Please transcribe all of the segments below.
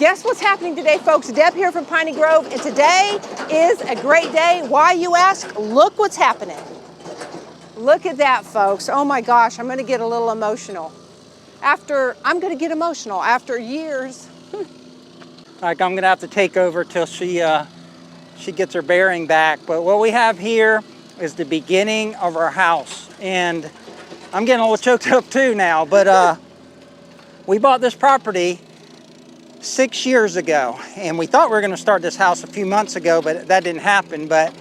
Guess what's happening today, folks? Deb here from Piney Grove, and today is a great day. Why, you ask? Look what's happening. Look at that, folks. Oh my gosh, I'm gonna get a little emotional. I'm gonna get emotional after years. Like I'm gonna have to take over till she gets her bearing back. But what we have here is the beginning of our house. And I'm getting a little choked up too now, but we bought this property 6 years ago, and we thought we were gonna start this house a few months ago, but that didn't happen. But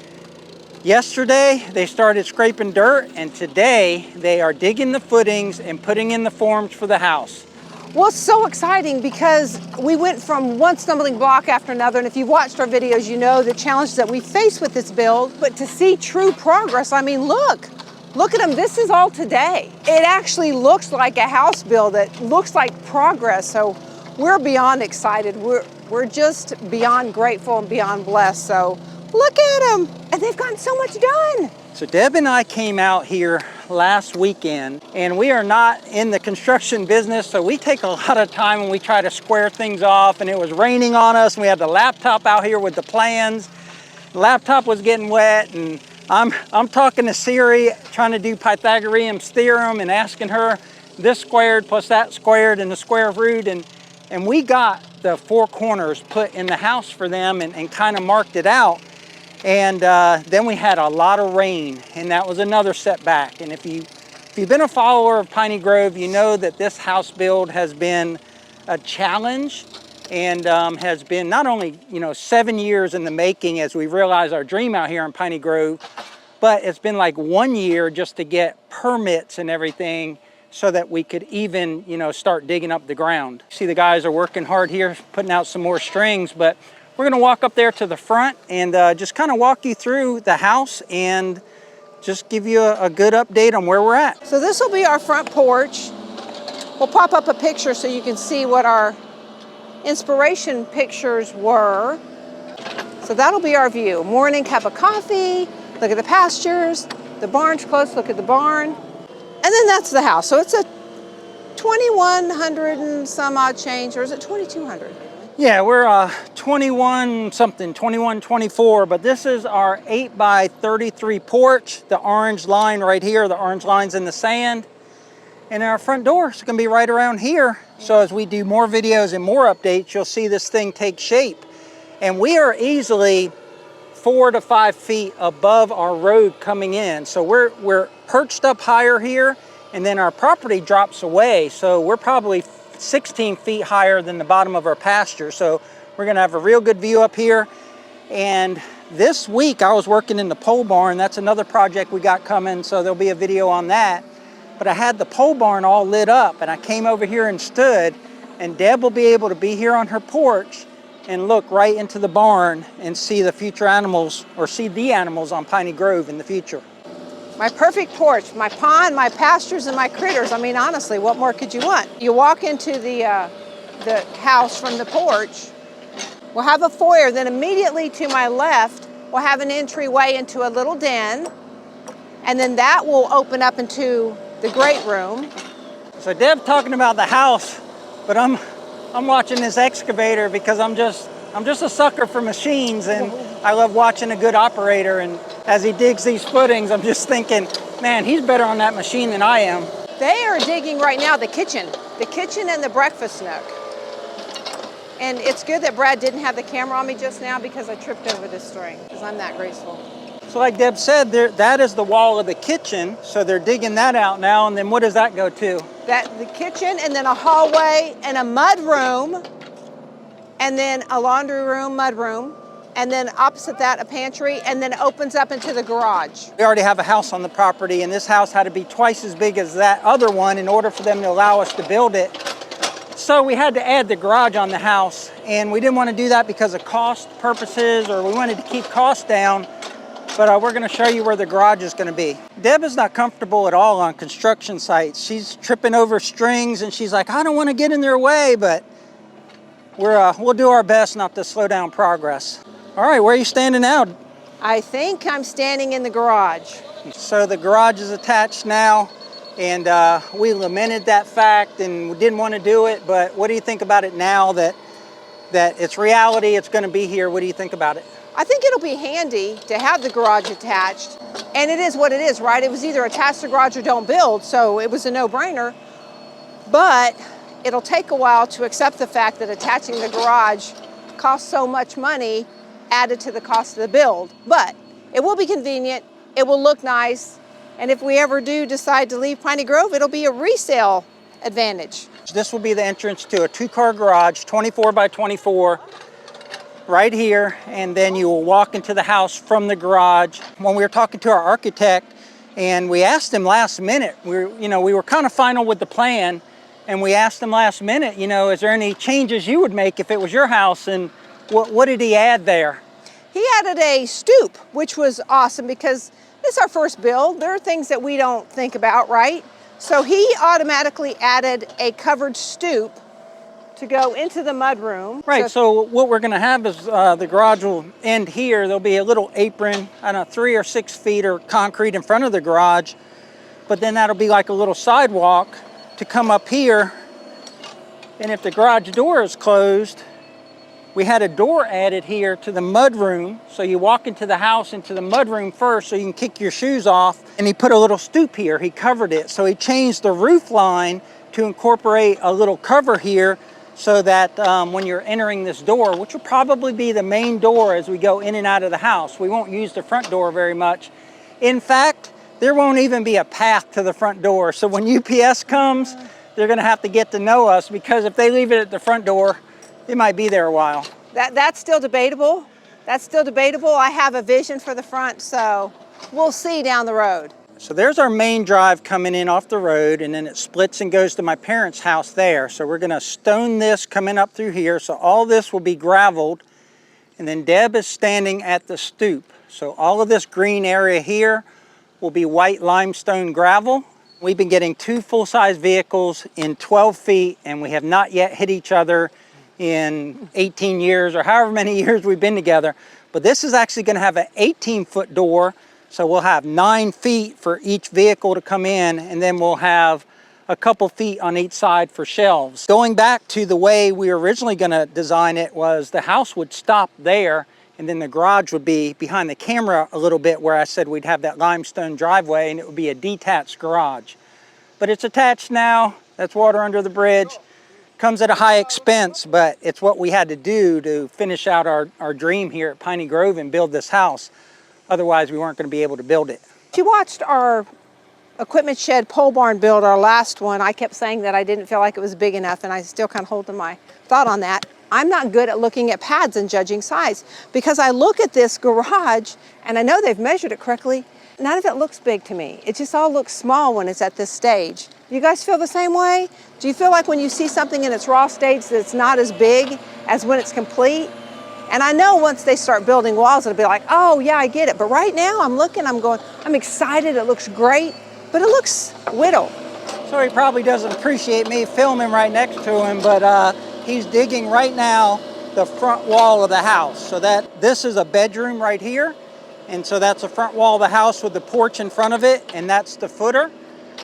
yesterday, they started scraping dirt, and today they are digging the footings and putting in the forms for the house. Well, it's so exciting because we went from one stumbling block after another, and if you've watched our videos, you know the challenges that we face with this build. But to see true progress, I mean, look at them. This is all today. It actually looks like a house build. It looks like progress. So we're beyond excited. We're just beyond grateful and beyond blessed. So look at them, and they've gotten so much done. So Deb and I came out here last weekend, and we are not in the construction business, so we take a lot of time when we try to square things off. And it was raining on us, and we had the laptop out here with the plans. The laptop was getting wet, and I'm talking to Siri, trying to do Pythagorean theorem and asking her this squared plus that squared and the square root, and we got the four corners put in the house for them and kind of marked it out. And then we had a lot of rain, and that was another setback. And if you've been a follower of Piney Grove, you know that this house build has been a challenge and has been not only 7 years in the making as we realize our dream out here in Piney Grove, but it's been like 1 year just to get permits and everything so that we could even start digging up the ground. See, the guys are working hard here, putting out some more strings, but we're gonna walk up there to the front and just kind of walk you through the house and just give you a good update on where we're at. So this will be our front porch. We'll pop up a picture so you can see what our inspiration pictures were. So that'll be our view. Morning cup of coffee, look at the pastures, the barn's close, look at the barn. And then that's the house. So it's a 2,100 and some odd change, or is it 2,200? Yeah, we're 21 something, 21, 24, but this is our 8 by 33 porch. The orange line right here, the orange line's in the sand. And our front door is gonna be right around here. So as we do more videos and more updates, you'll see this thing take shape. And we are easily 4 to 5 feet above our road coming in. So we're perched up higher here, and then our property drops away. So we're probably 16 feet higher than the bottom of our pasture. So we're gonna have a real good view up here. And this week I was working in the pole barn. That's another project we got coming, so there'll be a video on that. But I had the pole barn all lit up, and I came over here and stood, and Deb will be able to be here on her porch and look right into the barn and see the future animals, or see the animals on Piney Grove in the future. My perfect porch, my pond, my pastures, and my critters. I mean, honestly, what more could you want? You walk into the house from the porch, we'll have a foyer, then immediately to my left, we'll have an entryway into a little den, and then that will open up into the great room. So Deb's talking about the house, but I'm watching this excavator because I'm just a sucker for machines, and I love watching a good operator. And as he digs these footings, I'm just thinking, man, he's better on that machine than I am. They are digging right now the kitchen and the breakfast nook. And it's good that Brad didn't have the camera on me just now because I tripped over this string, because I'm that graceful. So like Deb said, that is the wall of the kitchen. So they're digging that out now. And then what does that go to? The kitchen, and then a hallway and a mud room, and then a laundry room, mud room, and then opposite that a pantry, and then it opens up into the garage. We already have a house on the property, and this house had to be twice as big as that other one in order for them to allow us to build it. So we had to add the garage on the house, and we didn't want to do that because of cost purposes, or we wanted to keep costs down. But we're going to show you where the garage is going to be. Deb is not comfortable at all on construction sites. She's tripping over strings, and she's like, I don't want to get in their way, but we'll do our best not to slow down progress. All right, where are you standing now? I think I'm standing in the garage. So the garage is attached now, and we lamented that fact and we didn't want to do it, but what do you think about it now that that it's reality, it's going to be here. What do you think about it? I think it'll be handy to have the garage attached, and it is what it is, right? It was either attach the garage or don't build, so it was a no-brainer, but it'll take a while to accept the fact that attaching the garage costs so much money added to the cost of the build. But it will be convenient, it will look nice, and if we ever do decide to leave Piney Grove, it'll be a resale advantage. This will be the entrance to a 2-car garage, 24 by 24, right here, and then you will walk into the house from the garage. When we were talking to our architect, and we asked him last minute, we were kind of final with the plan, and we asked him last minute, is there any changes you would make if it was your house, and what did he add there? He added a stoop, which was awesome because it's our first build. There are things that we don't think about, right? So he automatically added a covered stoop to go into the mudroom. Right, so what we're gonna have is the garage will end here. There'll be a little apron, I don't know, 3 or 6 feet of concrete in front of the garage, but then that'll be like a little sidewalk to come up here. And if the garage door is closed, we had a door added here to the mudroom. So you walk into the house, into the mudroom first so you can kick your shoes off. And he put a little stoop here, he covered it. So he changed the roof line to incorporate a little cover here so that when you're entering this door, which will probably be the main door as we go in and out of the house, we won't use the front door very much. In fact, there won't even be a path to the front door. So when UPS comes, they're gonna have to get to know us, because if they leave it at the front door, it might be there a while. That's still debatable. That's still debatable. I have a vision for the front, so we'll see down the road. So there's our main drive coming in off the road, and then it splits and goes to my parents' house there. So we're gonna stone this coming up through here. So all this will be graveled, and then Deb is standing at the stoop. So all of this green area here will be white limestone gravel. We've been getting 2 full-size vehicles in 12 feet, and we have not yet hit each other in 18 years or however many years we've been together. But this is actually gonna have an 18-foot door, so we'll have 9 feet for each vehicle to come in, and then we'll have a couple feet on each side for shelves. Going back to the way we were originally gonna design it, was the house would stop there, and then the garage would be behind the camera a little bit, where I said we'd have that limestone driveway and it would be a detached garage. But it's attached now, that's water under the bridge. Comes at a high expense, but it's what we had to do to finish out our dream here at Piney Grove and build this house. Otherwise, we weren't going to be able to build it. If you watched our equipment shed pole barn build, our last one, I kept saying that I didn't feel like it was big enough, and I still kind of hold to my thought on that. I'm not good at looking at pads and judging size, because I look at this garage and I know they've measured it correctly. None of it looks big to me. It just all looks small when it's at this stage. You guys feel the same way? Do you feel like when you see something in its raw stage that it's not as big as when it's complete? And I know once they start building walls, it'll be like, oh yeah, I get it. But right now I'm looking, I'm going, I'm excited, it looks great, but it looks whittled. So he probably doesn't appreciate me filming right next to him, but he's digging right now the front wall of the house. So this is a bedroom right here. And so that's the front wall of the house with the porch in front of it, and that's the footer.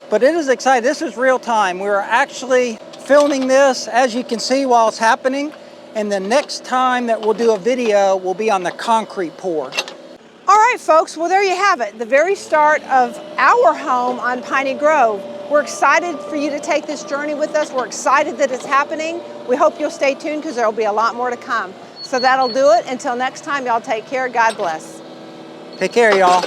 But it is exciting. This is real time. We're actually filming this, as you can see, while it's happening. And the next time that we'll do a video will be on the concrete pour. All right, folks, well, there you have it. The very start of our home on Piney Grove. We're excited for you to take this journey with us. We're excited that it's happening. We hope you'll stay tuned, because there'll be a lot more to come. So that'll do it. Until next time, y'all take care. God bless. Take care, y'all.